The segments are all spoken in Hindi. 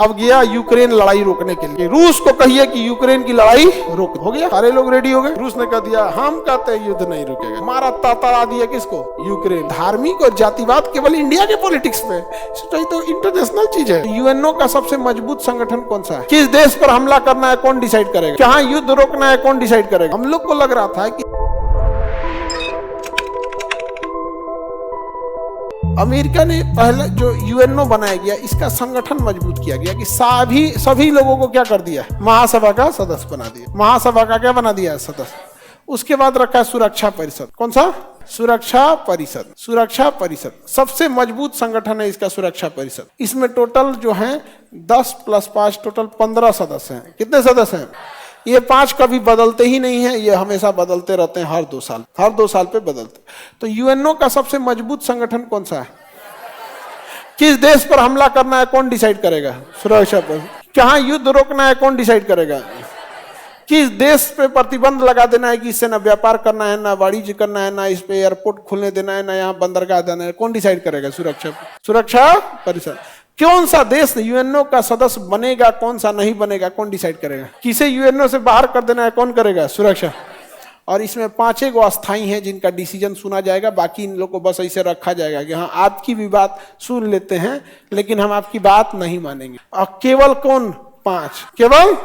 अब गया यूक्रेन लड़ाई रोकने के लिए। रूस को कहिए कि यूक्रेन की लड़ाई रोक। हो गया, सारे लोग रेडी हो गए। रूस ने कह दिया हम कहते हैं युद्ध नहीं रुकेगा। मारा ताता दिया किसको? यूक्रेन। धार्मिक और जातिवाद केवल इंडिया के पॉलिटिक्स में, तो इंटरनेशनल चीज है। यूएनओ का सबसे मजबूत संगठन कौन सा है? किस देश पर हमला करना है कौन डिसाइड करेगा? कहाँ युद्ध रोकना है कौन डिसाइड करेगा? हम लोग को लग रहा था कि अमेरिका ने पहले जो यूएनओ बनाया गया, इसका संगठन मजबूत किया गया कि सभी लोगों को क्या कर दिया? महासभा का सदस्य बना दिया। महासभा का क्या बना दिया? सदस्य। उसके बाद रखा है सुरक्षा परिषद। कौन सा? सुरक्षा परिषद। सुरक्षा परिषद सबसे मजबूत संगठन है इसका, सुरक्षा परिषद। इसमें टोटल जो है 10 + 5 टोटल 15 सदस्य हैं। कितने सदस्य हैं? ये 5 कभी बदलते ही नहीं है, ये हमेशा बदलते रहते हैं, हर 2 साल पे बदलते। तो यूएनओ का सबसे मजबूत संगठन कौन सा है? किस देश पर हमला करना है कौन डिसाइड करेगा? सुरक्षा परिषद। कहाँ युद्ध रोकना है कौन डिसाइड करेगा? किस देश पे प्रतिबंध लगा देना है कि इससे ना व्यापार करना है, ना वाणिज्य करना है, ना इस पे एयरपोर्ट खोलने देना है, ना यहाँ बंदरगाह देना है, कौन डिसाइड करेगा? सुरक्षा परिषद। कौन सा देश यूएनओ का सदस्य बनेगा, कौन सा नहीं बनेगा, कौन डिसाइड करेगा? किसे यूएनओ से बाहर कर देना है कौन करेगा? सुरक्षा। और इसमें 5 गो अस्थाई हैं जिनका डिसीजन सुना जाएगा, बाकी इन लोग को बस ऐसे रखा जाएगा कि हाँ आपकी भी बात सुन लेते हैं लेकिन हम आपकी बात नहीं मानेंगे। और केवल कौन? 5। केवल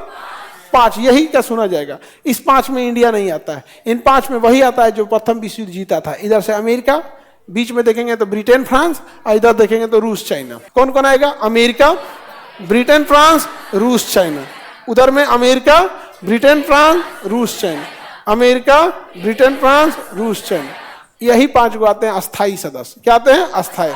5, यही क्या सुना जाएगा। इस 5 में इंडिया नहीं आता है। इन 5 में वही आता है जो प्रथम विश्व युद्ध जीता था। इधर से अमेरिका, बीच में देखेंगे तो ब्रिटेन फ्रांस, और इधर देखेंगे तो रूस चाइना। कौन कौन आएगा? अमेरिका, ब्रिटेन फ्रांस, रूस चाइना। उधर में अमेरिका, ब्रिटेन फ्रांस, रूस चाइना। अमेरिका, ब्रिटेन फ्रांस, रूस चाइना। यही 5 गो आते हैं अस्थाई सदस्य। क्या आते हैं? अस्थाई,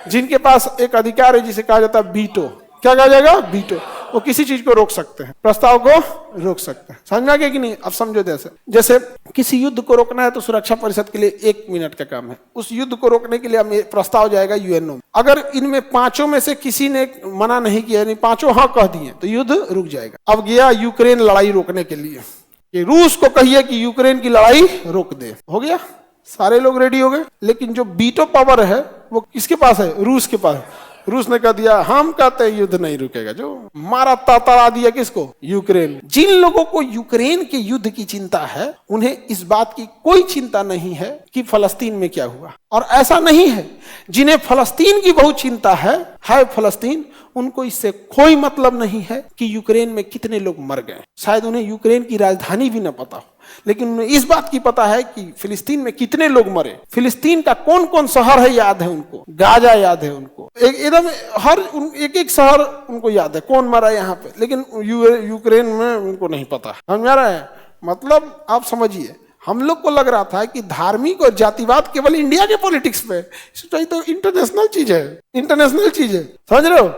जिनके पास एक अधिकार है जिसे कहा जाता है वीटो। क्या कहा जाएगा? वीटो। वो किसी चीज को रोक सकते हैं, प्रस्ताव को रोक सकते हैं। समझा गया कि नहीं? अब समझो, जैसे किसी युद्ध को रोकना है तो सुरक्षा परिषद के लिए 1 मिनट का काम है। उस युद्ध को रोकने के लिए प्रस्ताव जाएगा यूएनओ में। अगर इनमें 5 में से किसी ने मना नहीं किया, यानी 5 हाँ कह दिए, तो युद्ध रुक जाएगा। अब गया यूक्रेन लड़ाई रोकने के लिए कि रूस को कहिए कि यूक्रेन की लड़ाई रोक दे। हो गया, सारे लोग रेडी हो गए। लेकिन जो वीटो पावर है वो किसके पास है? रूस के पास। रूस ने कह दिया हम कहते हैं युद्ध नहीं रुकेगा। जो मारा ताता दिया किसको? यूक्रेन। जिन लोगों को यूक्रेन के युद्ध की चिंता है, उन्हें इस बात की कोई चिंता नहीं है कि फलस्तीन में क्या हुआ। और ऐसा नहीं है जिन्हें फलस्तीन की बहुत चिंता है फलस्तीन, उनको इससे कोई मतलब नहीं है कि यूक्रेन में कितने लोग मर गए। शायद उन्हें यूक्रेन की राजधानी भी न पता हो, लेकिन उन्हें इस बात की पता है कि फिलिस्तीन में कितने लोग मरे। फिलिस्तीन का कौन कौन शहर है याद है उनको। गाजा याद है उनको, एकदम हर एक शहर उनको याद है कौन मरा यहाँ पे। लेकिन यूक्रेन में उनको नहीं पता। समझ आ रहा है? मतलब आप समझिए, हम लोग को लग रहा था कि धार्मिक और जातिवाद केवल इंडिया के पॉलिटिक्स में, तो इंटरनेशनल चीज है। इंटरनेशनल चीज है, समझ रहे हो?